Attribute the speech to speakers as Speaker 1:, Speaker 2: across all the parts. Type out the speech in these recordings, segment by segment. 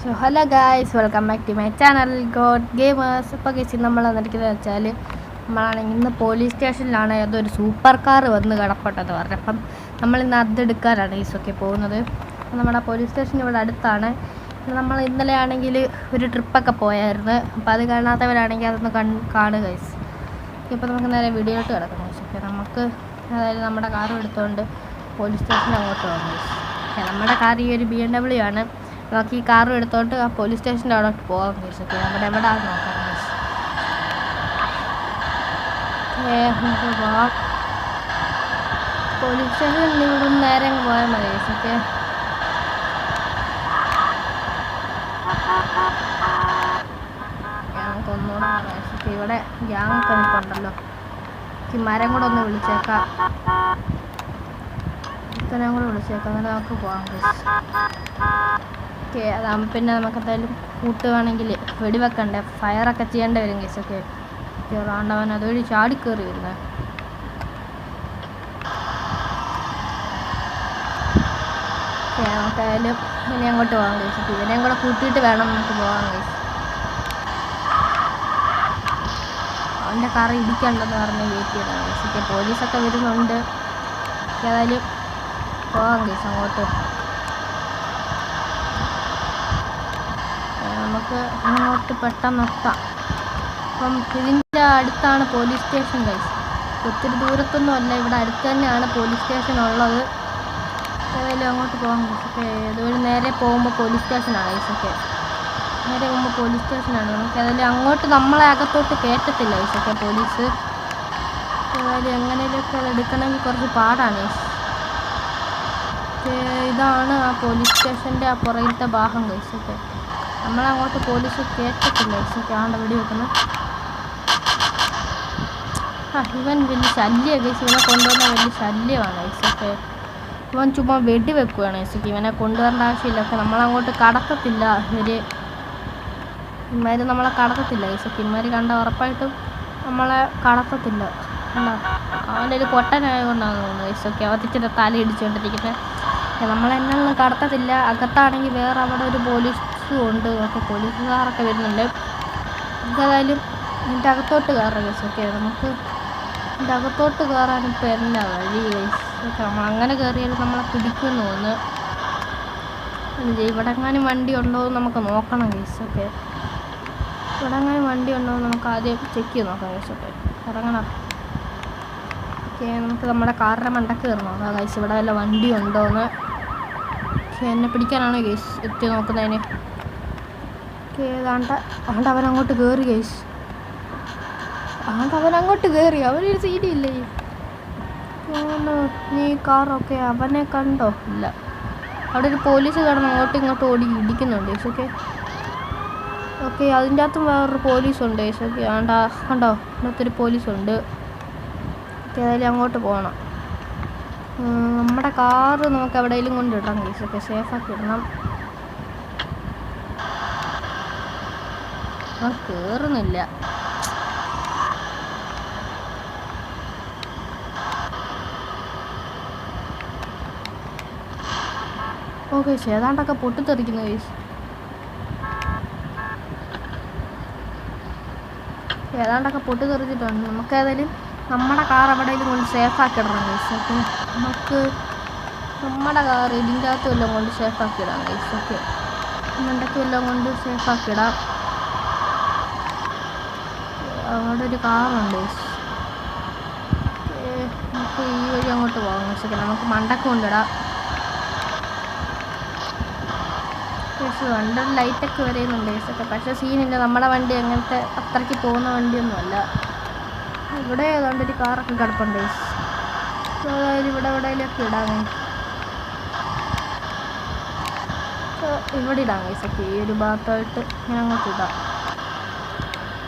Speaker 1: So hello guys, welcome back to my channel God Gamers. ഇപ്പോൾ case നമ്മൾ വന്നിരിക്കുന്നത് വെച്ചാൽ നമ്മളാണെങ്കിൽ ഇന്ന് പോലീസ് സ്റ്റേഷനിലാണ് അതൊരു സൂപ്പർ കാർ വന്ന് കിടപ്പെട്ടത് പറഞ്ഞു. അപ്പം നമ്മളിന്ന് അതെടുക്കാനാണ് ഈസൊക്കെ പോകുന്നത്. നമ്മുടെ പോലീസ് സ്റ്റേഷൻ ഇവിടെ അടുത്താണ്. നമ്മൾ ഇന്നലെ ആണെങ്കിൽ ഒരു ട്രിപ്പൊക്കെ പോയായിരുന്നു. അപ്പോൾ അത് കാണാത്തവരാണെങ്കിൽ അതൊന്ന് കാണുക ഗൈസ്. ഇപ്പോൾ നമുക്ക് നേരെ വീഡിയോയിലോട്ട് കിടക്കണം ഈസൊക്കെ. നമുക്ക് അതായത് നമ്മുടെ കാറും എടുത്തുകൊണ്ട് പോലീസ് സ്റ്റേഷനിൽ അങ്ങോട്ട് പോകാം ഗൈസ്. നമ്മുടെ കാർ ഈ ഒരു BMW ആണ്. നമുക്ക് ഈ കാറും എടുത്തോണ്ട് ആ പോലീസ് സ്റ്റേഷൻ്റെ അവിടെ പോകാൻ കഴിച്ചൊക്കെ നമ്മുടെ എവിടെ നോക്കാം. പോലീസ് സ്റ്റേഷനിൽ ഇവിടെ നേരെ പോയാൽ മതി കഴിച്ചൊക്കെ. ഞങ്ങൾക്ക് ഒന്നുകൂടെ കഴിച്ചൊക്കെ ഇവിടെ ഗ്യാങ്ങൊക്കെ നിൽപ്പുണ്ടല്ലോ. ഈ മരം കൂടെ ഒന്ന് വിളിച്ചേക്കാം, ഇത്തരം കൂടെ വിളിച്ചേക്കാം, അങ്ങനെ നമുക്ക് പോകാം കഴിച്ചു. ഓക്കെ, അതാകുമ്പോൾ പിന്നെ നമുക്ക് എന്തായാലും കൂട്ടുകയാണെങ്കിൽ വെടിവെക്കണ്ടേ, ഫയറൊക്കെ ചെയ്യേണ്ടി വരും കേസൊക്കെ. കയറാണ്ടവൻ അതുവഴി ചാടിക്കയറി വരുന്നത്. ഓക്കെ, നമുക്കായാലും ഇനി അങ്ങോട്ട് പോകാൻ കഴിച്ചു. ഇവനെയും കൂടെ കൂട്ടിയിട്ട് വേണം നമുക്ക് പോകാൻ കഴിച്ചു. അവൻ്റെ കാർ ഇടിക്കണ്ടെന്ന് പറഞ്ഞ് വെയിറ്റ് ചെയ്യണം കഴിച്ചൊക്കെ. പോലീസൊക്കെ വരുന്നുണ്ട്. ഏതായാലും പോകാൻ കഴിച്ചു അങ്ങോട്ട്. നമുക്ക് അങ്ങോട്ട് പെട്ടെന്ന് എത്താം. അപ്പം ഇതിൻ്റെ അടുത്താണ് പോലീസ് സ്റ്റേഷൻ ഗൈസ്. ഒത്തിരി ദൂരത്തൊന്നും അല്ല, ഇവിടെ അടുത്ത് തന്നെയാണ് പോലീസ് സ്റ്റേഷൻ ഉള്ളത്. ഏതായാലും അങ്ങോട്ട് പോകാൻ ഗൈസൊക്കെ. ഇതുവഴി നേരെ പോകുമ്പോൾ പോലീസ് സ്റ്റേഷനാണ് ഗൈസൊക്കെ. നേരെ പോകുമ്പോൾ പോലീസ് സ്റ്റേഷനാണ്. നമുക്ക് ഏതായാലും അങ്ങോട്ട് നമ്മളെ അകത്തോട്ട് കയറ്റത്തില്ല ഗൈസൊക്കെ പോലീസ്. ഏതായാലും എങ്ങനെയൊക്കെ അത് എടുക്കണമെങ്കിൽ കുറച്ച് പാടാണ് ഗൈസ്. ഇതാണ് ആ പോലീസ് സ്റ്റേഷൻ്റെ ആ പുറകിലത്തെ ഭാഗം ഗൈസൊക്കെ. നമ്മളങ്ങോട്ട് പോലീസ് കയറ്റത്തില്ല ഗൈസൊക്കെ. ആണ്ട് വെടി വെക്കുന്നത്. ഇവൻ വലിയ ശല്യമാണ് ഗൈസ്. ഇവനെ കൊണ്ടുവന്ന വലിയ ശല്യമാണ് ഗൈസൊക്കെ. ഇവൻ ചുമ്മാ വെടി വെക്കുകയാണ് ഗൈസൊക്കെ. ഇവനെ കൊണ്ടുവരേണ്ട ആവശ്യമില്ല. ഒക്കെ നമ്മളങ്ങോട്ട് കടത്തത്തില്ല. ഇവന്മാർ നമ്മളെ കടത്തത്തില്ല ഗൈസൊക്കെ. ഇവന്മാർ കണ്ട ഉറപ്പായിട്ടും നമ്മളെ കടത്തത്തില്ല. അവൻ്റെ ഒരു പൊട്ടനായതുകൊണ്ടാണ് തോന്നുന്നത് ഗൈസൊക്കെ. അവത്തിച്ചിട്ട് തല ഇടിച്ചുകൊണ്ടിരിക്കുന്നത്. നമ്മളെന്നെ കടത്തത്തില്ല. അകത്താണെങ്കിൽ വേറെ അവിടെ ഒരു പോലീസും ഉണ്ട്. ഒക്കെ പോലീസുകാരൊക്കെ വരുന്നുണ്ട്. ഏതായാലും ഇതിൻ്റെ അകത്തോട്ട് കയറാം ഗൈസൊക്കെ. നമുക്ക് ഇതിൻ്റെ അകത്തോട്ട് കയറാൻ ഇപ്പോൾ എന്നാ വഴി ഗൈസൊക്കെ. നമ്മളങ്ങനെ കയറിയാലും നമ്മളെ പിടിക്കുമെന്ന് തോന്നുന്നു. ഇവിടെ എങ്ങാനും വണ്ടി ഉണ്ടോ എന്ന് നമുക്ക് നോക്കണം ഗൈസൊക്കെ. ഇവിടെ എങ്ങാനും വണ്ടി ഉണ്ടോ എന്ന് നമുക്ക് ആദ്യം ചെക്ക് ചെയ്ത് നോക്കാം ഗൈസൊക്കെ. ഇറങ്ങണം. ഓക്കെ, നമുക്ക് നമ്മുടെ കാറിൻ്റെ മണ്ടക്ക് കയറണം. അതാ ഗൈസ്, ഇവിടെ വല്ല വണ്ടി ഉണ്ടോ എന്ന്. എന്നെ പിടിക്കാനാണ് ഗൈസ് എത്തി നോക്കുന്നതിന്. ഏതാണ്ട് അവനങ്ങോട്ട് കയറി ഗൈസ്. അവനങ്ങോട്ട് കയറി. അവനൊരു സീഡിയില്ലേ. നീ കാറൊക്കെ അവനെ കണ്ടോ? ഇല്ല. അവിടെ ഒരു പോലീസ് കിടന്ന് അങ്ങോട്ടും ഇങ്ങോട്ടും ഓടി ഇടിക്കുന്നുണ്ട് ഗൈസ്. ഓക്കെ ഓക്കെ, അതിൻ്റെ അകത്തും വേറൊരു പോലീസുണ്ട് ഗൈസ്. ഓക്കെ, കണ്ടോ അതിനകത്തൊരു പോലീസുണ്ട്. ഏതായാലും അങ്ങോട്ട് പോകണം. നമ്മുടെ കാറ് നമുക്ക് എവിടെയെങ്കിലും കൊണ്ടിടണം ഗൈസ്. ഒക്കെ സേഫാക്കി ഇടണം. കയറുന്നില്ല. ഓക്കെ, ഏതാണ്ടൊക്കെ പൊട്ടിത്തെറിക്കുന്നു ഗൈസ്. ഏതാണ്ടൊക്കെ പൊട്ടിത്തെറിച്ചിട്ടുണ്ട്. നമുക്ക് ഏതായാലും നമ്മുടെ കാർ എവിടെയെങ്കിലും കൊണ്ട് സേഫാക്കി ഇടണം ഗൈസ്. ഓക്കെ, നമുക്ക് നമ്മുടെ കാർ ഇതിൻ്റെ അകത്ത് വല്ലതും കൊണ്ട് സേഫാക്കി ഇടാം ഗൈസ്. ഓക്കെ, മണ്ടയ്ക്ക് വല്ലതും കൊണ്ട് സേഫാക്കി ഇടാം. അവിടെ ഒരു കാറുണ്ട് ഗൈസ്. നമുക്ക് ഈ വഴി അങ്ങോട്ട് പോകാം ഗൈസ്. ഓക്കെ, നമുക്ക് മണ്ടയ്ക്ക് കൊണ്ടിടാം ഗൈസ്. വണ്ടി ലൈറ്റൊക്കെ വരെയുന്നുണ്ട് ഗൈസ്. ഒക്കെ പക്ഷേ സീനില്ല. നമ്മുടെ വണ്ടി അങ്ങനത്തെ അത്രയ്ക്ക് പോകുന്ന വണ്ടിയൊന്നുമല്ല. ഇവിടെ ഏതാണ്ടൊരു കാറൊക്കെ കിടപ്പുണ്ട് ഗൈസ്. അതായത് ഇവിടെ എവിടെയെങ്കിലൊക്കെ ഇടാം ഗൈസ്. ഇവിടെ ഇടാം ഗൈസ്. ഒക്കെ ഈ ഒരു ഭാഗത്തായിട്ട് ഞാൻ അങ്ങോട്ട് ഇടാം.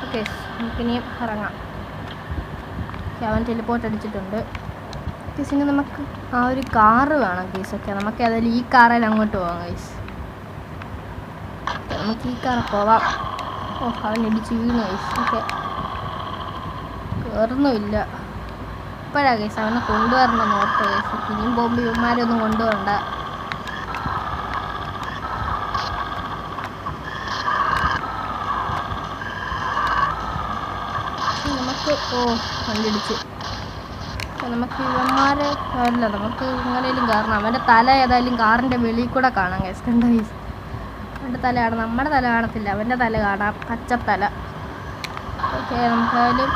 Speaker 1: ഓക്കെ, നമുക്കിനിയും ഇറങ്ങാം. അവൻ ടെലിപ്പോർട്ട് അടിച്ചിട്ടുണ്ട് ഗൈസ്. നമുക്ക് ആ ഒരു കാറ് വേണം ഗൈസ്. ഒക്കെ നമുക്ക് ഏതായാലും ഈ കാറിൽ അങ്ങോട്ട് പോകാം ഗൈസ്. നമുക്ക് ഈ കാറിൽ പോവാം. അവൻ ഇടിച്ച് വീണു ഗൈസ്. ഓക്കെ, കയറുന്നുമില്ല. ഇപ്പോഴാണ് ഗൈസ് അവനെ കൊണ്ടുവരണം നോട്ട് ഗൈസ്. ഇനിയും പോകുമ്പോൾ ഇവന്മാരൊന്നും കൊണ്ടുവരണ്ട. ഓ വണ്ടിടിച്ച്. നമുക്ക് ഇവന്മാരെ വരില്ല, നമുക്ക് എങ്ങനെയും കാരണം അവൻ്റെ തല ഏതായാലും കാറിൻ്റെ വെളിയിൽ കൂടെ കാണാം ഗൈസ്. കണ്ട ഗൈസ്, അവൻ്റെ തലയാണ്, നമ്മുടെ തല കാണത്തില്ല, അവൻ്റെ തല കാണാം, പച്ചത്തല. ഓക്കെ, നമുക്കായാലും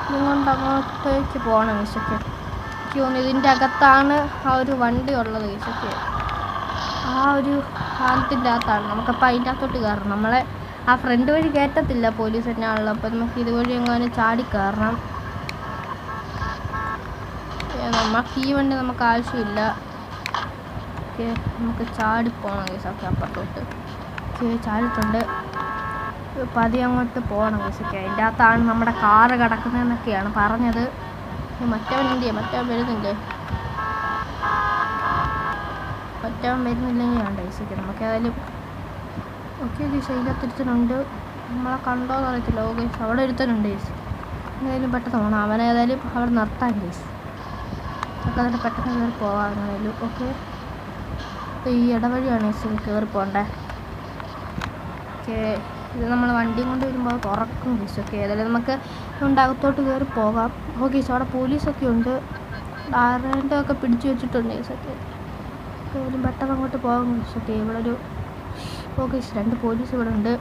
Speaker 1: ഇതുകൊണ്ട് അങ്ങോട്ടേക്ക് പോകണം ഗൈസൊക്കെ. എനിക്ക് തോന്നുന്നു ഇതിൻ്റെ അകത്താണ് ആ ഒരു വണ്ടി ഉള്ളത് ഗൈസൊക്കെ. ആ ഒരു പാലത്തിൻ്റെ അകത്താണ്. നമുക്കപ്പോൾ അതിൻ്റെ അകത്തോട്ട് കയറണം. നമ്മളെ ആ ഫ്രണ്ട് വഴി കയറ്റത്തില്ല പോലീസ് തന്നെയാണല്ലോ, അപ്പോൾ നമുക്ക് ഇതുവഴി എങ്ങനെ ചാടി കയറണം. നമുക്ക് ഈ വണ്ടി നമുക്ക് ആവശ്യമില്ല. ഓക്കെ, നമുക്ക് ചാടിപ്പോകണം ഗൈസൊക്കെ അപ്പുറത്തോട്ട്. ഓക്കെ, ചാടിയിട്ടുണ്ട്. പതി അങ്ങോട്ട് പോകണം ഗൈസൊക്കെ. അതിൻ്റെ അകത്താണ് നമ്മുടെ കാറ് കിടക്കുന്നതെന്നൊക്കെയാണ് പറഞ്ഞത്. മറ്റവൻ എന്തിയാ, മറ്റവൻ വരുന്നില്ലേ? മറ്റവൻ വരുന്നില്ലെങ്കിൽ വേണ്ട ഗൈസൊക്കെ. നമുക്ക് ഏതായാലും ഓക്കെ ഗൈസ്, അതിനകത്തൊരുത്തനുണ്ട്. നമ്മളെ കണ്ടോന്ന് അറിയത്തില്ല. ഓ ഗൈസ്, അവിടെ ഒരുത്തനുണ്ട് ഗൈസ്. എന്തായാലും പെട്ടെന്ന് പോകണം. അവനേതായാലും അവിടെ നിർത്താൻ ഗൈസ്. ഒക്കെ അതിൻ്റെ പെട്ടെന്ന് കയറി പോകാം എങ്ങനെയാലും. ഓക്കെ, ഈ ഇടവഴിയാണ് ഗൈസ് കയറി പോകണ്ടേ. ഓക്കെ, ഇത് നമ്മൾ വണ്ടിയും കൊണ്ട് വരുമ്പോൾ തുറക്കും ഗൈസ്. ഓക്കെ, ഏതായാലും നമുക്ക് അകത്തോട്ട് കയറി പോകാം. ഓ ഗൈസ്, അവിടെ പോലീസൊക്കെ ഉണ്ട്. ആരൻ്റെ ഒക്കെ പിടിച്ചു വെച്ചിട്ടുണ്ട് ഗൈസൊക്കെ. ഏതായാലും പെട്ടെന്ന് അങ്ങോട്ട് പോകാം ഗൈസ്. ഓക്കെ, ഇവിടെ ഒരു ഗൈസ് 2 പോലീസ് ഇവിടെ ഉണ്ട്.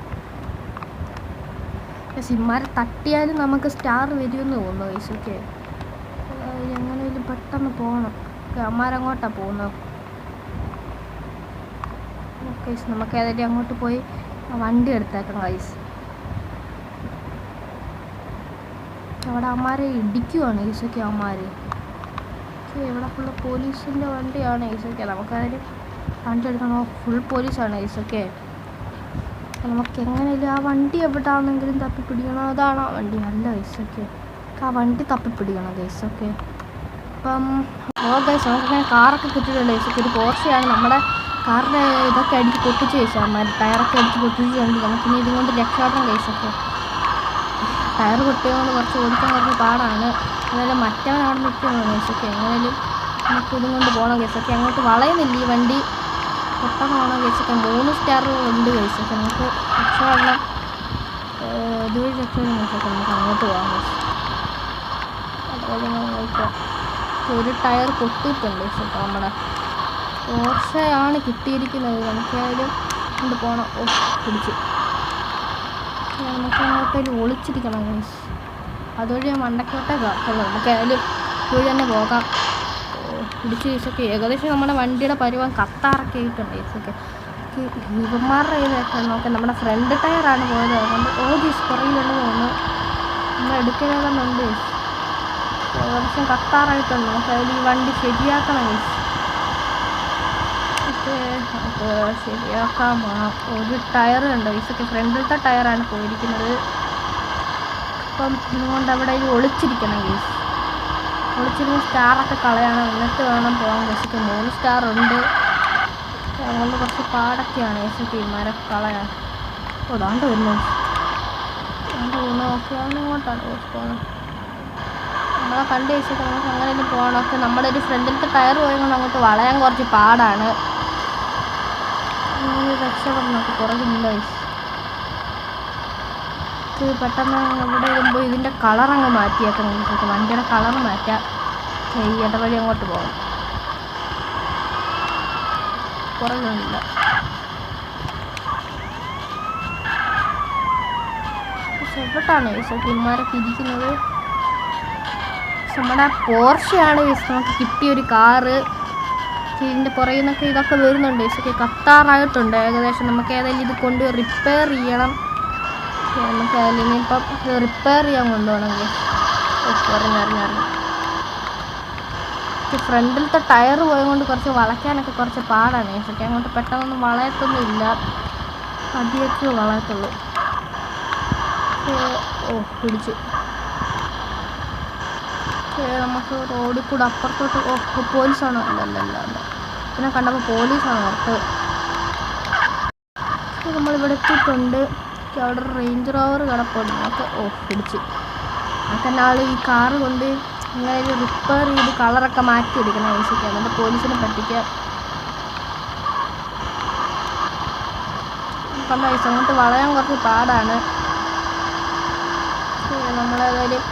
Speaker 1: സിമ്മാരെ തട്ടിയാലും നമുക്ക് സ്റ്റാർ വരുമെന്ന് തോന്നുന്നു ഗൈസ്. ഓക്കെ, എങ്ങനെയും പെട്ടെന്ന് പോകണം. അമ്മാരങ്ങോട്ടാണ് പോകുന്നത്. ഓക്കെ, നമുക്ക് ഏതായാലും അങ്ങോട്ട് പോയി വണ്ടി എടുത്തേക്കാം ഗൈസ്. അവിടെ അമ്മാരെ ഇടിക്കുവാണ് ഗൈസൊക്കെ അമ്മാർ. ഇവിടെ ഫുള്ള് പോലീസിൻ്റെ വണ്ടിയാണ് ഗൈസൊക്കെ. നമുക്കതിൽ വണ്ടി എടുക്കണോ, ഫുൾ പോലീസാണ് ഗൈസൊക്കെ. നമുക്ക് എങ്ങനെയും ആ വണ്ടി എവിടെയാണെന്നെങ്കിലും തപ്പിപ്പിടിക്കണം. അതാണ് ആ വണ്ടി, അല്ല ഗൈസൊക്കെ. ആ വണ്ടി തപ്പിപ്പിടിക്കണം ഗൈസൊക്കെ. അപ്പം ഗൈസ്, നമുക്കിങ്ങനെ കാറൊക്കെ കിട്ടിയിട്ടുണ്ട് ഗൈസൊക്കെ. ഒരു പോർഷയാണ്. നമ്മുടെ കാറിൻ്റെ ഇതൊക്കെ അടിച്ച് പൊട്ടിച്ച് ഗൈസ്. അമ്മാർ ടയറൊക്കെ അടിച്ച് പൊട്ടിച്ചുകൊണ്ട് നമുക്കിനി ഇതുകൊണ്ട് രക്ഷപ്പെടണം ഗൈസൊക്കെ. ടയർ പൊട്ടിയതുകൊണ്ട് കുറച്ച് ഓടിക്കാൻ കുറച്ച് പാടാണ്. എന്നാലും മറ്റവൻ അവിടെ നിൽക്കുന്നു ഗൈസൊക്കെ. എങ്ങനെയും നമുക്ക് ഇതും കൊണ്ട് പോകണം ഗൈസൊക്കെ. അങ്ങോട്ട് വളയുന്നില്ല ഈ വണ്ടി, പെട്ടെന്ന് പോകണം ഗൈസൊക്കെ. 3 സ്റ്റാറുകളുണ്ട് ഗൈസൊക്കെ. നമുക്ക് രക്ഷപ്പെടണം. ഇതുവഴി രക്ഷപ്പെടണം ഗൈസൊക്കെ. നമുക്ക് അങ്ങോട്ട് പോകാം ഗൈസ്. അതുപോലെ നോക്കാം. ഒരു ടയർ പൊട്ടിയിട്ടുണ്ട് ഗൈസൊക്കെ. നമ്മുടെ പോർഷയാണ് കിട്ടിയിരിക്കുന്നത്. നമുക്കായാലും കൊണ്ട് പോകണം. ഓ പിടിച്ച് നമുക്ക് അങ്ങോട്ടേലും ഒളിച്ചിരിക്കണം ഗൈസ്. അതുവഴി മണ്ടക്കോട്ടെ കാട്ടുള്ളൂ. നമുക്കായാലും ഇതുവഴി തന്നെ പോകാം. പിടിച്ച് ഗൈസൊക്കെ. ഏകദേശം നമ്മുടെ വണ്ടിയുടെ പരുവം കത്താറൊക്കെ ആയിട്ടുണ്ട് ഗൈസൊക്കെ. ഇവന്മാരുടെ കയ്യിലൊക്കെ നോക്കാം. നമ്മുടെ ഫ്രണ്ട് ടയറാണ് പോയത്. അതുകൊണ്ട് ഗൈസ് പുറകിലുണ്ടെന്ന് തോന്നുന്നു. നമ്മൾ എടുക്കണമെന്നുണ്ട് ഗൈസ്. ഏകദേശം കത്താറായിട്ടുണ്ട്. നമുക്കതിൽ ഈ വണ്ടി ശരിയാക്കണം ഗൈസ്. നമുക്ക് ശരിയാക്കാൻ പോകണം. ഒരു ടയർ ഉണ്ട് ഗൈസൊക്കെ. ഫ്രണ്ടിലത്തെ ടയറാണ് പോയിരിക്കുന്നത്. അപ്പം ഇതുകൊണ്ട് അവിടെ ഒളിച്ചിരിക്കണം ഗൈസ്. ഒളിച്ചിരുന്ന് സ്റ്റാറൊക്കെ കളയണം, എന്നിട്ട് വേണം പോകാൻ ഗൈസൊക്കെ. 3 സ്റ്റാറുണ്ട്. അതുകൊണ്ട് കുറച്ച് പാടൊക്കെയാണ് ഗൈസൊക്കെ ഇമാരൊക്കെ കളയാൻ. അതാണ്ട് വരുന്നു. അതുകൊണ്ട് പോകുന്നു. ഓക്കെ, അവനിങ്ങോട്ടാണ് ഗൈസ് പോകുന്നത്. നമ്മളെ കണ്ട് ഗൈസൊക്കെ. നമുക്ക് അങ്ങനെയൊന്നും പോകണം. ഒക്കെ നമ്മുടെ ഒരു ഫ്രണ്ടിലത്തെ ടയർ പോയതുകൊണ്ട് അങ്ങോട്ട് വളയാൻ കുറച്ച് പാടാണ്. രക്ഷപ്പെടണമൊക്കെ പുറകില്ല ഗൈസ്. പെട്ടെന്ന് ഇവിടെ വരുമ്പോൾ ഇതിൻ്റെ കളറങ്ങ് മാറ്റിയേക്കാം ഗൈസൊക്കെ. വണ്ടിയുടെ കളർ മാറ്റാം. ഈ ഇടവഴി അങ്ങോട്ട് പോകാം. പുറകില്ല. എവിടാണ് ഗൈസൊക്കെ ഇമാരൊക്കെ ഇരിക്കുന്നത്? നമ്മുടെ പോർഷയാണ് ഗൈസ് നമുക്ക് കിട്ടിയൊരു കാറ്. ഇതിൻ്റെ പുറകിൽ നിന്നൊക്കെ ഇതൊക്കെ വരുന്നുണ്ട് ഗൈസൊക്കെ. കത്താറായിട്ടുണ്ട് ഏകദേശം. നമുക്ക് ഏതായാലും ഇത് കൊണ്ട് റിപ്പയർ ചെയ്യണം. നമുക്ക് അതിൽ ഇനിയിപ്പം റിപ്പയർ ചെയ്യാൻ കൊണ്ടുപോകണം ഗൈസ്. അറിഞ്ഞറിഞ്ഞറിഞ്ഞു. ഫ്രണ്ടിലത്തെ ടയർ പോയതുകൊണ്ട് കുറച്ച് വളയ്ക്കാനൊക്കെ കുറച്ച് പാടാണ് ഗൈസൊക്കെ. അങ്ങോട്ട് പെട്ടെന്നൊന്നും വളയത്തൊന്നും ഇല്ല, പതിയൊക്കെ വളയത്തുള്ളൂ. പിടിച്ച് നമുക്ക് റോഡിൽ കൂടെ അപ്പുറത്തോട്ട് പോലീസാണോ? അല്ല പിന്നെ കണ്ടപ്പോൾ പോലീസാണ് ഓർത്ത്. നമ്മളിവിടെ എത്തിയിട്ടുണ്ട്. അവിടെ ഒരു റേഞ്ച് റോവർ കിടപ്പുണ്ട്. നമുക്ക് പിടിച്ച് നമുക്ക് ആൾ ഈ കാറ് കൊണ്ട് ഇങ്ങനെ റിപ്പയർ ചെയ്ത് കളറൊക്കെ മാറ്റിയെടുക്കണം ഗൈസൊക്കെ. എന്നിട്ട് പോലീസിനെ പറ്റിക്കുക. കണ്ട ഗൈസ്, അങ്ങോട്ട് വളയാൻ കുറച്ച് പാടാണ്. നമ്മളേതായാലും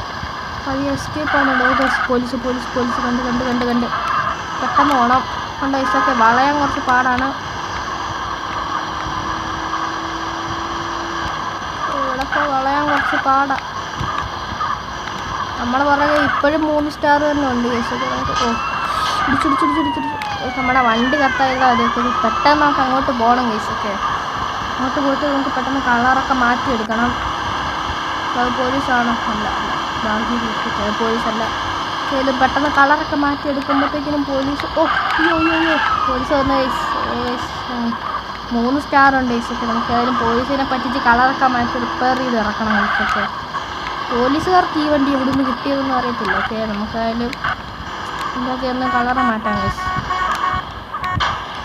Speaker 1: പതിയെ എസ്കേപ്പ് ആണുണ്ടോ. പോലീസ് പോലീസ് പോലീസ് കണ്ട് കണ്ട് കണ്ട് കണ്ട് പെട്ടെന്ന് പോകണം. കണ്ടോ ഗൈസൊക്കെ വളയാൻ കുറച്ച് പാടാണ്. ഇവിടൊക്കെ വളയാൻ കുറച്ച് പാടാണ്. നമ്മുടെ പുറകെ ഇപ്പോഴും 3 സ്റ്റാർ തന്നെ ഉണ്ട് ഗൈസൊക്കെ. നമുക്ക് ഇടിച്ചിടിച്ചിടിച്ചിടിച്ചിടിച്ച് നമ്മുടെ വണ്ടി കത്തായത് അതൊക്കെ പെട്ടെന്ന് നമുക്ക് അങ്ങോട്ട് പോകണം ഗൈസൊക്കെ. അങ്ങോട്ട് പോയിട്ട് നമുക്ക് പെട്ടെന്ന് കളറൊക്കെ മാറ്റിയെടുക്കണം. അത് പോലീസാണോ? അല്ല അല്ല ഭാഗ്യ പോലീസല്ല. ഇത് പെട്ടെന്ന് കളറൊക്കെ മാറ്റിയെടുക്കുമ്പോഴത്തേക്കിനും പോലീസ് അയ്യോ പോലീസ് വന്ന് 3 സ്റ്റാർ ഉണ്ട് ഗൈസൊക്കെ. നമുക്ക് ഏതായാലും പോലീസിനെ പറ്റിച്ച് കളറൊക്കെ മാറ്റി റിപ്പയർ ചെയ്ത് ഇറക്കണം ഗൈസൊക്കെ. പോലീസുകാർക്ക് ഈ വണ്ടി എവിടെ നിന്ന് കിട്ടിയതെന്ന് അറിയത്തില്ല. ഓക്കെ നമുക്കായാലും ഇതിനകത്ത് ഒന്ന് കളറ് മാറ്റാൻ ഗൈസ്.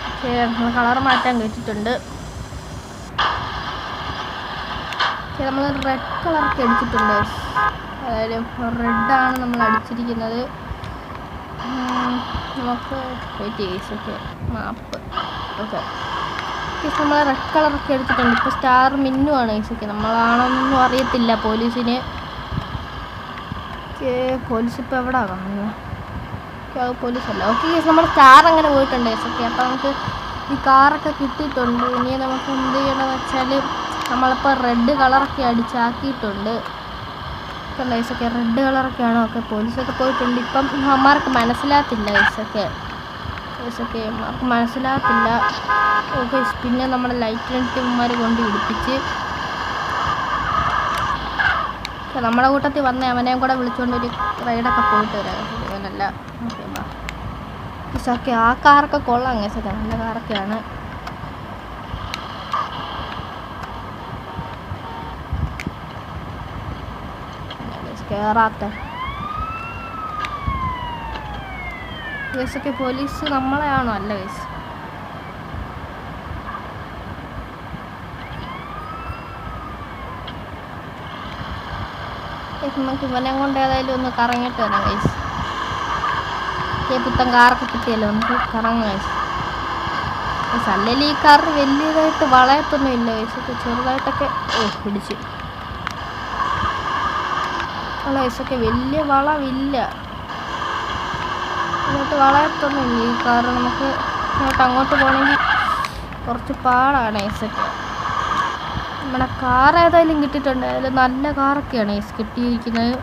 Speaker 1: ഓക്കെ നമ്മൾ കളറ് മാറ്റാൻ വെച്ചിട്ടുണ്ട്. നമ്മൾ റെഡ് കളറൊക്കെ അടിച്ചിട്ടുണ്ട്. അതായത് റെഡാണ് നമ്മൾ അടിച്ചിരിക്കുന്നത്. നമുക്ക് വെയിറ്റ് ചെയ്യും. ഓക്കെ മാപ്പ് ഓക്കെ നമ്മൾ റെഡ് കളറൊക്കെ അടിച്ചിട്ടുണ്ട്. ഇപ്പോൾ സ്റ്റാർ മിന്നുമാണ് ഗൈസൊക്കെ. നമ്മളാണോന്നൊന്നും അറിയത്തില്ല പോലീസിന്. പോലീസ് ഇപ്പോൾ എവിടെ കാണുന്നത്? അത് പോലീസല്ല. ഓക്കെ നമ്മുടെ സ്റ്റാർ അങ്ങനെ പോയിട്ടുണ്ട് ഗൈസൊക്കെ. അപ്പോൾ നമുക്ക് ഈ കാറൊക്കെ കിട്ടിയിട്ടുണ്ട്. ഇനി നമുക്ക് എന്ത് ചെയ്യണമെന്ന് വെച്ചാൽ നമ്മളിപ്പോൾ റെഡ് കളറൊക്കെ അടിച്ചാക്കിയിട്ടുണ്ട്. ഗൈസൊക്കെ റെഡ് കളറൊക്കെയാണോ? ഒക്കെ പോലീസൊക്കെ പോയിട്ടുണ്ട്. ഇപ്പം അമ്മമാർക്ക് മനസ്സിലാകത്തില്ല ഗൈസൊക്കെ. അമ്മമാർക്ക് മനസ്സിലാകത്തില്ല. ഓക്കെ പിന്നെ നമ്മുടെ ലൈറ്റിനിട്ടന്മാർ കൊണ്ട് ഇടിപ്പിച്ച് നമ്മുടെ കൂട്ടത്തിൽ വന്ന അവനെയും കൂടെ വിളിച്ചുകൊണ്ട് ഒരു റൈഡൊക്കെ പോയിട്ട് വരാം. ഇവനല്ല ഓക്കെ ബാ ഗൈസൊക്കെ. ആ കാറൊക്കെ കൊള്ളാം ഗൈസൊക്കെ. നല്ല കാറൊക്കെയാണ്. കേറാത്ത ഗൈസൊക്കെ. പോലീസ് നമ്മളെയാണോ? അല്ല ഗൈസ്. നമുക്ക് ഇവനെ കൊണ്ട് ഏതായാലും ഒന്ന് കറങ്ങിയിട്ട് വരാം ഗൈസ്. പുത്തൻ കാറൊക്കെ കിട്ടിയല്ലോ, നമുക്ക് കറങ്ങാം ഗൈസ്. അല്ലെങ്കിൽ ഈ കാറിന് വലിയതായിട്ട് വളയത്തൊന്നും ഇല്ല ഗൈസൊക്കെ. ചെറുതായിട്ടൊക്കെ പിടിച്ച് ഗൈസൊക്കെ. വലിയ വളവില്ല ഇങ്ങോട്ട്, വളയത്തൊന്നുമില്ല ഈ കാറ്. നമുക്ക് അങ്ങോട്ട് പോകണമെങ്കിൽ കുറച്ച് പാടാണ് ഗൈസൊക്കെ. നമ്മുടെ കാർ ഏതായാലും കിട്ടിയിട്ടുണ്ട്. അതിൽ നല്ല കാറൊക്കെയാണ് ഗൈസ് കിട്ടിയിരിക്കുന്നത്.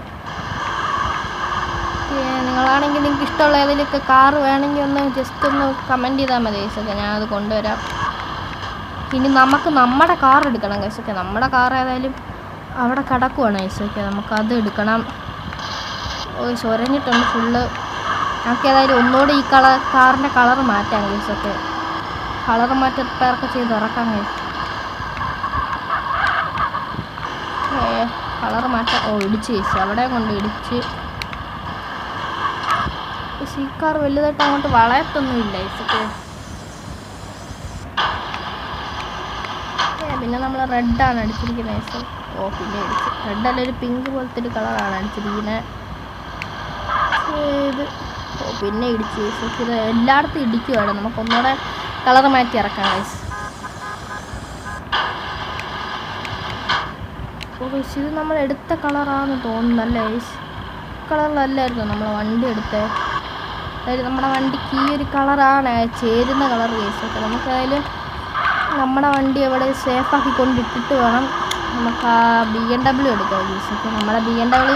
Speaker 1: നിങ്ങളാണെങ്കിൽ നിങ്ങൾക്ക് ഇഷ്ടമുള്ള ഏതെങ്കിലുമൊക്കെ കാറ് വേണമെങ്കിൽ ഒന്ന് ജസ്റ്റ് ഒന്ന് കമൻറ്റ് ചെയ്താൽ മതി ഗൈസൊക്കെ. ഞാനത് കൊണ്ടുവരാം. ഇനി നമുക്ക് നമ്മുടെ കാർ എടുക്കണം ഗൈസൊക്കെ. നമ്മുടെ കാർ ഏതായാലും അവിടെ കിടക്കുവാണ് ഗൈസൊക്കെ. നമുക്കത് എടുക്കണം. ചൊരഞ്ഞിട്ടുണ്ട് ഫുള്ള്. നമുക്ക് ഏതായാലും ഒന്നുകൂടെ ഈ കാറിൻ്റെ കളറ് മാറ്റാം ഗൈസൊക്കെ. കളറ് മാറ്റി റിപ്പയറൊക്കെ ചെയ്ത് ഇറക്കാം ഗൈസ്. കളറ് മാറ്റാം. ഇടിച്ച് ഗൈസ്. അവിടെ കൊണ്ട് ഇടിച്ച്. ഈ കാർ വലുതായിട്ട് അങ്ങോട്ട് വളയത്തൊന്നുമില്ല ഗൈസൊക്കെ. പിന്നെ നമ്മൾ റെഡാണ് അടിച്ചിരിക്കുന്നത് ഗൈസ്. പിന്നെ അടിച്ച് റെഡല്ല, ഒരു പിങ്ക് പോലത്തെ ഒരു കളറാണ് അടിച്ചിരിക്കുന്നത്. ഇത് പിന്നെ ഇടിച്ച് ഗൈസ്. ഇത് എല്ലായിടത്തും ഇടിക്കുവാണ്. നമുക്കൊന്നുകൂടെ കളറ് മാറ്റി ഇറക്കാം ഗൈസ്. ഗൈസ് ഇത് നമ്മൾ എടുത്ത കളറാണെന്ന് തോന്നുന്നല്ലേ ഗൈസ്. കളറിലല്ലായിരുന്നു നമ്മൾ വണ്ടി എടുത്തത്. അതായത് നമ്മുടെ വണ്ടിക്ക് ഈ ഒരു കളറാണ് ചേരുന്ന കളർ ഗൈസൊക്കെ. നമുക്കായാലും നമ്മുടെ വണ്ടി എവിടെ സേഫാക്കി കൊണ്ടിട്ടിട്ട് വേണം നമുക്ക് ആ BMW എടുക്കാം ഗൈസൊക്കെ. നമ്മുടെ BMW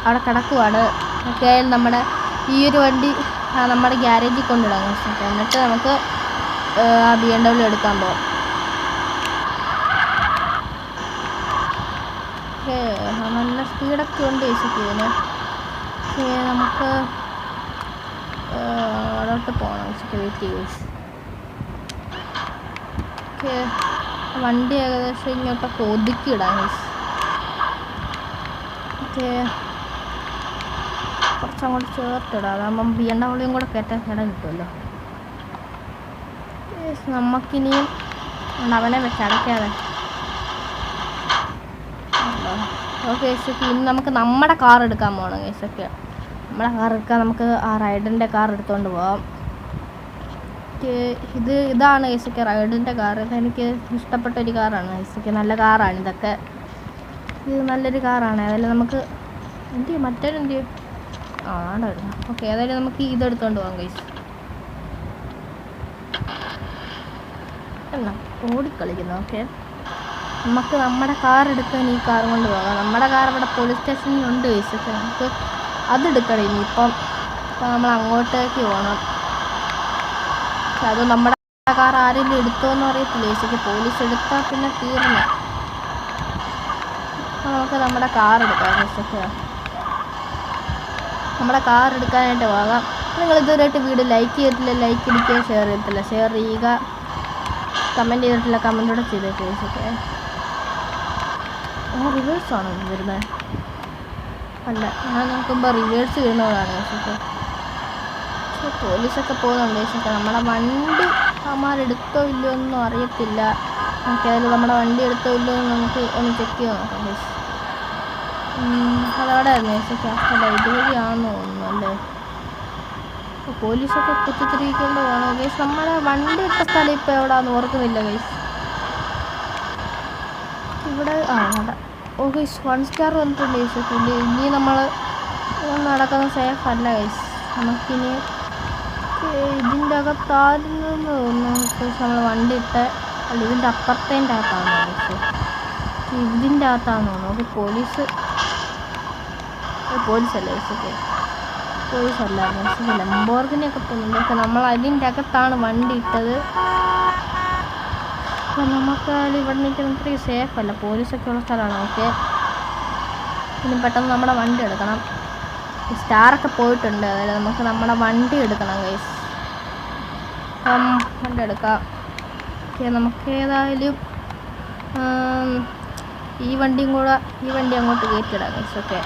Speaker 1: അവിടെ കിടക്കുവാണ്. ഒക്കെ നമ്മുടെ ഈ ഒരു വണ്ടി നമ്മുടെ ഗ്യാരേജിൽ കൊണ്ടിടാം ഗൈസൊക്കെ. എന്നിട്ട് നമുക്ക് ആ BMW എടുക്കാൻ പോകാം. നല്ല സ്പീഡൊക്കെ ഉണ്ട് ഗൈസൊക്കെ ഇതിന്. നമുക്ക് അവിടോട്ട് പോകണം ഗൈസൊക്കെ. വെയിറ്റ് ചെയ്യും. വണ്ടി ഏകദേശം ഇങ്ങോട്ടൊക്കെ ഒതുക്കിയിടാം ഗൈസ്. കുറച്ചങ്ങോട്ട് ചേർത്തിടാം. അതാകുമ്പം BMW കൂടെ കയറ്റാൻ ഇടം കിട്ടുമല്ലോ. നമുക്കിനിയും അവനെ വെച്ച് അടയ്ക്കാതെ. ഓക്കെ ഗൈസൊക്കെ. ഇനി നമുക്ക് നമ്മുടെ കാർ എടുക്കാൻ പോകണം ഗൈസൊക്കെ. നമ്മുടെ കാർ എടുക്കാൻ നമുക്ക് ആ റൈഡറിൻ്റെ കാർ എടുത്തുകൊണ്ട് പോകാം. ഇതാണ് ഗൈസൊക്കെ റൈഡിൻ്റെ കാർ. ഇതെനിക്ക് ഇഷ്ടപ്പെട്ട ഒരു കാറാണ് ഗൈസൊക്കെ. നല്ല കാറാണ് ഇതൊക്കെ. ഇത് നല്ലൊരു കാറാണ്. അതിൽ നമുക്ക് എന്ത് ചെയ്യും മറ്റൊരെന്ത് ചെയ്യും? ആടായിരുന്നു. ഓക്കെ, ഏതായാലും നമുക്ക് ഇതെടുത്തോണ്ട് പോകാം ഗൈസ്. എന്നാ ഓടിക്കളിക്കുന്നു. ഓക്കെ, നമുക്ക് നമ്മുടെ കാർ എടുക്കാൻ ഈ കാർ കൊണ്ട് പോകാം. നമ്മുടെ കാർ ഇവിടെ പോലീസ് സ്റ്റേഷനിലുണ്ട് ഗൈസ്. ഓക്കെ, നമുക്ക് അതെടുക്കണം. ഇനിയിപ്പം നമ്മൾ അങ്ങോട്ടേക്ക് പോകണം. പക്ഷെ അത് നമ്മുടെ കാർ ആരെങ്കിലും എടുത്തോന്ന് അറിയത്തില്ല ഗൈസ്. പോലീസ് എടുത്താൽ പിന്നെ തീർന്നു. നമുക്ക് നമ്മുടെ കാർ എടുക്കാം ഗൈസ്. ഓക്കെ, നമ്മുടെ കാർ എടുക്കാനായിട്ട് പോകാം. നിങ്ങൾ ഇതുവരെയായിട്ട് വീഡിയോ ലൈക്ക് ചെയ്തിട്ടില്ല, ലൈക്ക് അടിക്കുക. ഷെയർ ചെയ്തിട്ടില്ല, ഷെയർ ചെയ്യുക. കമൻറ്റ് ചെയ്തിട്ടില്ല, കമൻറ്റോടെ ചെയ്തേക്ക് ഗൈസ്. ഓക്കെ, റിവേഴ്സാണോ വരുന്നത്? അല്ല, ഞാൻ നോക്കുമ്പോൾ റിവേഴ്സ് വരുന്നതാണ് ഗൈസ്. ഓക്കെ, പക്ഷേ പോലീസൊക്കെ പോകുന്നുണ്ട് ഗൈസ്. ഓക്കെ, നമ്മുടെ വണ്ടി അവന്മാരെടുത്തോ ഇല്ലയോ ഒന്നും അറിയത്തില്ല. നമുക്ക് ഏതായാലും നമ്മുടെ വണ്ടി എടുത്തോ ഇല്ലയോ എന്ന് നമുക്ക് ഒന്ന് ചെക്ക് ചെയ്ത് നോക്കാം ഗൈസ്. അതവിടെ ആയിരുന്നു ഗൈസ്. ഓക്കെ, അല്ല ഇതുവഴിയാണെന്ന് തോന്നുന്നു അല്ലേ. പോലീസൊക്കെ കുത്തിത്തിരിക്കൊണ്ട് പോകണം ഗൈസ്. നമ്മുടെ വണ്ടി ഇട്ട സ്ഥലം ഇപ്പോൾ എവിടെയാണെന്ന് ഓർക്കുന്നില്ല ഗൈസ്. ഇവിടെ അവിടെ ഗൈസ് 1 സ്റ്റാർ വന്നിട്ടുണ്ട് ഗൈസ്. ഓക്കെ, ഇനി നമ്മൾ നടക്കുന്ന സേഫ് അല്ല ഗൈസ്. നമുക്കിനി ഇതിൻ്റെ അകത്തായിരുന്നു തോന്നുന്നു നമ്മൾ വണ്ടി ഇട്ട്. അല്ല, ഇതിൻ്റെ അപ്പുറത്തേൻ്റെ അകത്താണ് ഗൈസ്. ഇതിൻ്റെ അകത്താണെന്ന് തോന്നുന്നു. ഓക്കെ, പോലീസല്ല ഗൈസ്. ഓക്കെ, പോലീസല്ല ഗൈസ്. ലംബോർഗിനിയൊക്കെ പോകുന്നുണ്ട്. ഓക്കെ, നമ്മൾ അതിൻ്റെ അകത്താണ് വണ്ടി ഇട്ടത്. അപ്പം നമുക്ക് ഇവിടെ നിൽക്കുന്ന അത്രയും സേഫ് അല്ല, പോലീസൊക്കെ ഉള്ള സ്ഥലമാണ്. ഓക്കെ, ഇനി പെട്ടെന്ന് നമ്മുടെ വണ്ടി എടുക്കണം. സ്റ്റാറൊക്കെ പോയിട്ടുണ്ട്. അതായത് നമുക്ക് നമ്മുടെ വണ്ടി എടുക്കണം ഗൈസ്. വണ്ടി എടുക്കാം. ഓക്കെ, നമുക്ക് ഏതായാലും ഈ വണ്ടി അങ്ങോട്ട് കയറ്റിയിടാം ഗൈസ്. ഓക്കെ,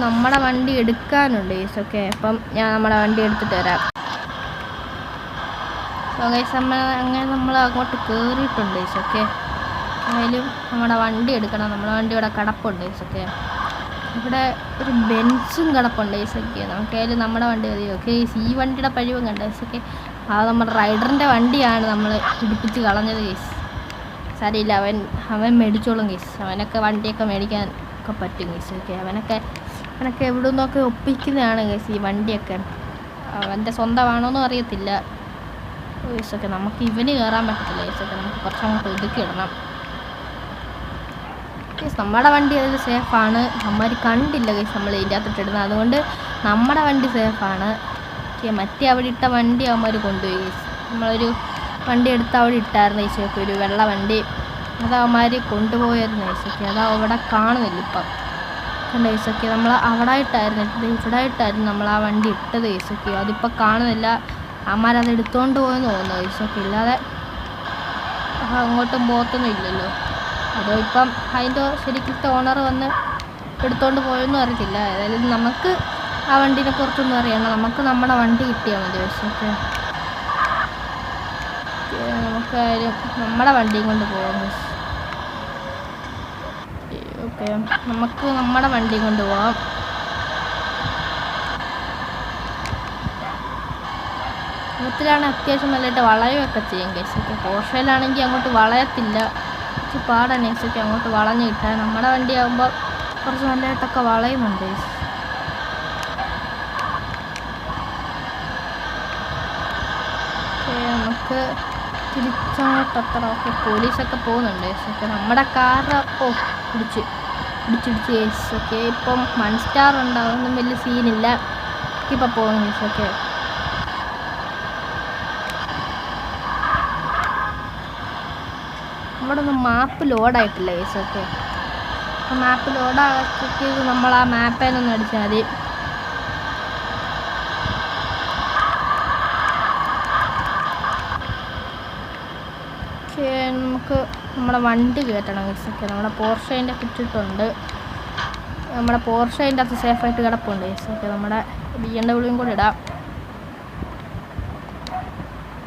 Speaker 1: നമ്മുടെ വണ്ടി എടുക്കാനുണ്ട് ഗൈസ്. ഓക്കെ, അപ്പം ഞാൻ നമ്മുടെ വണ്ടി എടുത്തിട്ട് വരാം. സോ ഗൈസ്, നമ്മൾ അങ്ങോട്ട് കയറിയിട്ടുണ്ട് ഗൈസ്. ഓക്കെ, ഏതായാലും നമ്മുടെ വണ്ടി എടുക്കണം. നമ്മുടെ വണ്ടി ഇവിടെ കിടപ്പുണ്ട് ഗൈസ്. ഓക്കെ, ഇവിടെ ഒരു ബെൻസും കിടപ്പുണ്ട് ഗൈസ്. ഓക്കെ, നമുക്ക് ഏതായാലും നമ്മുടെ വണ്ടി മതി. ഓക്കെ, ഈ വണ്ടിയുടെ കഴിവും കണ്ട ഗൈസ്. ഓക്കെ, അത് നമ്മുടെ റൈഡറിൻ്റെ വണ്ടിയാണ് നമ്മൾ ഇടിപ്പിച്ച് കളഞ്ഞത് ഗൈസ്. സാരമില്ല, അവൻ മേടിച്ചോളും ഗൈസ്. അവനൊക്കെ വണ്ടിയൊക്കെ മേടിക്കാൻ ഒക്കെ പറ്റും ഗൈസ്. ഓക്കെ, അവനൊക്കെ എവിടെ നിന്നൊക്കെ ഒപ്പിക്കുന്നതാണ് ഗൈസ് ഈ വണ്ടിയൊക്കെ. അവൻ്റെ സ്വന്തമാണോന്നും അറിയത്തില്ല ഗൈസ്. ഓക്കെ, നമുക്ക് ഇവന് കയറാൻ പറ്റത്തില്ല ഗൈസ്. ഓക്കെ, നമുക്ക് കുറച്ചങ്ങോട്ട് ഒതുക്കിയിടണം ഗൈസ്. നമ്മുടെ വണ്ടി അതിൽ സേഫാണ്. നമ്മൾ കണ്ടില്ല ഗൈസ് നമ്മൾ ഇതിൻ്റെ അകത്തിട്ടിടുന്നത്. അതുകൊണ്ട് നമ്മുടെ വണ്ടി സേഫാണ്. ഓക്കെ, മറ്റേ അവിടെ ഇട്ട വണ്ടി അവന്മാർ കൊണ്ടുപോയി ഗൈസ്. നമ്മളൊരു വണ്ടി എടുത്ത് അവിടെ ഇട്ടായിരുന്നു ഗൈസ്. ഓക്കെ, ഒരു വെള്ള വണ്ടി. അത് അവന്മാർ കൊണ്ടുപോയായിരുന്നു ഗൈസ്. ഓക്കെ, അത് അവിടെ കാണുന്നില്ല ഇപ്പം കണ്ട ഗൈസ്. ഓക്കെ, നമ്മൾ അവിടെ ആയിട്ടായിരുന്നു ഇവിടെ ആയിട്ടായിരുന്നു നമ്മൾ ആ വണ്ടി ഇട്ടത് ഗൈസ്. ഓക്കെ, അതിപ്പോൾ കാണുന്നില്ല. അവന്മാരത് എടുത്തുകൊണ്ട് പോയെന്ന് തോന്നുന്നു ഗൈസ്. ഓക്കെ, ഇല്ലാതെ അങ്ങോട്ടും പോകത്തൊന്നും ഇല്ലല്ലോ. അതോ ഇപ്പം അതിൻ്റെ ശരിക്കത്തെ ഓണർ വന്ന് എടുത്തുകൊണ്ട് പോയെന്നും അറിയത്തില്ല. ഏതായാലും നമുക്ക് ആ വണ്ടീനെ കുറിച്ചൊന്നും അറിയണം. നമുക്ക് നമ്മുടെ വണ്ടി കിട്ടിയാൽ മതി ഗൈസ്. ഓക്കെ, നമുക്കായാലും നമ്മുടെ വണ്ടിയും കൊണ്ട് പോകാം ഗൈസ്. ഓക്കെ, നമുക്ക് നമ്മുടെ വണ്ടി കൊണ്ട് പോവാം. ത്തിലാണ് അത്യാവശ്യം നല്ലതായിട്ട് വളയുമൊക്കെ ചെയ്യും ഗൈസ്. ഓക്കെ, പോർഷയിലാണെങ്കിൽ അങ്ങോട്ട് വളയത്തില്ല, കുറച്ച് പാടാണ് ഗൈസ്. ഒക്കെ അങ്ങോട്ട് വളഞ്ഞ് കിട്ടാൻ. നമ്മുടെ വണ്ടി ആകുമ്പോൾ കുറച്ച് നല്ലതായിട്ടൊക്കെ വളയുന്നുണ്ട് ഗൈസ്. ഓക്കെ, നമുക്ക് തിരിച്ചങ്ങോട്ടെത്തണം. ഓക്കെ, പോലീസൊക്കെ പോകുന്നുണ്ട് ഗൈസ്. ഓക്കെ, നമ്മുടെ കാറ് പിടിച്ചിടിച്ച് ഗൈസ്. ഓക്കെ, ഇപ്പം 1 സ്റ്റാർ ഉണ്ടാവുന്നൊന്നും വലിയ സീനില്ല. ഇപ്പം പോകും ഗൈസ്. ഓക്കെ, നമ്മുടെ ഒന്നും മാപ്പ് ലോഡായിട്ടില്ല ഗൈസ്. ഓക്കെ, അപ്പോൾ മാപ്പ് ലോഡാക്കി നമ്മൾ ആ മാപ്പേനൊന്ന് അടിച്ചാൽ മതി. ഓക്കെ, നമുക്ക് നമ്മുടെ വണ്ടി കയറ്റണം ഗൈസ്. ഓക്കെ, നമ്മുടെ പോർഷേൻ്റെ കിറ്റിട്ടുണ്ട്. നമ്മുടെ പോർഷേൻ്റെ അകത്ത് സേഫായിട്ട് കിടപ്പുണ്ട് ഗൈസ്. ഓക്കെ, നമ്മുടെ BMW കൂടെ ഇടാം.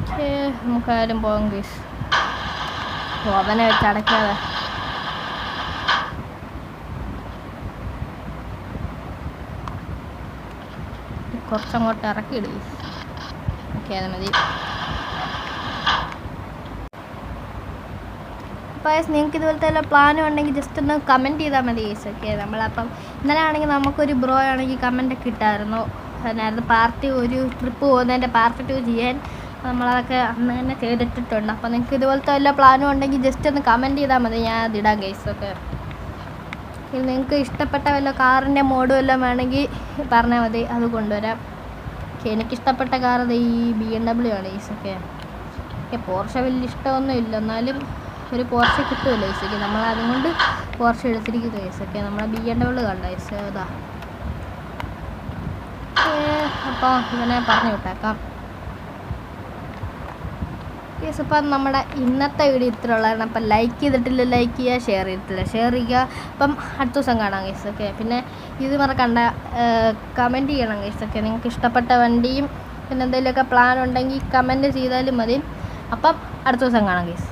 Speaker 1: ഓക്കെ, നമുക്കാരും പോകാം ഗൈസ്. അവനെ വെച്ച് അടയ്ക്കാതെ കുറച്ചങ്ങോട്ട് ഇറക്കിയിടും. ഓക്കെ, അത് മതി. അപ്പോൾ നിങ്ങൾക്ക് ഇതുപോലത്തെ വല്ല പ്ലാനും ഉണ്ടെങ്കിൽ ജസ്റ്റ് ഒന്ന് കമൻറ്റ് ചെയ്താൽ മതി ഗൈസ്. ഓക്കെ, നമ്മളപ്പം ഇന്നലെ ആണെങ്കിൽ നമുക്കൊരു ബ്രോ ആണെങ്കിൽ കമൻറ്റൊക്കെ ഇട്ടായിരുന്നു. നേരത്തെ പാർട്ടി ഒരു ട്രിപ്പ് പോകുന്നതിൻ്റെ പാർട്ട് 2 ചെയ്യാൻ. നമ്മളതൊക്കെ അന്ന് തന്നെ ചെയ്തിട്ടിട്ടുണ്ട്. അപ്പോൾ നിങ്ങൾക്ക് ഇതുപോലത്തെ വല്ല പ്ലാനും ഉണ്ടെങ്കിൽ ജസ്റ്റ് ഒന്ന് കമൻറ്റ് ചെയ്താൽ മതി, ഞാൻ അതിടാം ഗൈസ്. ഓക്കെ, നിങ്ങൾക്ക് ഇഷ്ടപ്പെട്ട വല്ല കാറിൻ്റെ മോഡും എല്ലാം വേണമെങ്കിൽ പറഞ്ഞാൽ മതി, അത് കൊണ്ടുവരാം. ഓക്കെ, എനിക്കിഷ്ടപ്പെട്ട കാർ ഈ BMW ആണ് ഗൈസ്. ഓക്കെ, പോർഷെ വലിയ ഇഷ്ടമൊന്നും ഇല്ല, എന്നാലും ഒരു പോർഷെ കിട്ടുമല്ലോ ഗൈസ്. ഓക്കെ, നമ്മൾ അതുകൊണ്ട് പോർഷെ എടുത്തിരിക്കുന്നു ഗൈസ്. ഓക്കെ, നമ്മളെ BMW കണ്ട ഗൈസ്, അതാ. അപ്പോൾ ഇങ്ങനെ പറഞ്ഞു വിട്ടേക്കാം ഗൈസ്. അപ്പം നമ്മുടെ ഇന്നത്തെ വീഡിയോ ഇത്ര ഉള്ളതാണ്. അപ്പം ലൈക്ക് ചെയ്തിട്ടില്ല ലൈക്ക് ചെയ്യുക, ഷെയർ ചെയ്തിട്ടില്ല ഷെയർ ചെയ്യുക. അപ്പം അടുത്ത ദിവസം കാണാം ഗൈസ്. ഓക്കെ, പിന്നെ ഇത് മറക്കണ്ട, കമൻറ്റ് ചെയ്യണം ഗൈസ്. ഓക്കെ, നിങ്ങൾക്ക് ഇഷ്ടപ്പെട്ട വണ്ടിയും പിന്നെ എന്തെങ്കിലുമൊക്കെ പ്ലാൻ ഉണ്ടെങ്കിൽ കമൻറ്റ് ചെയ്താലും മതി. അപ്പം അടുത്ത ദിവസം കാണാം ഗൈസ്.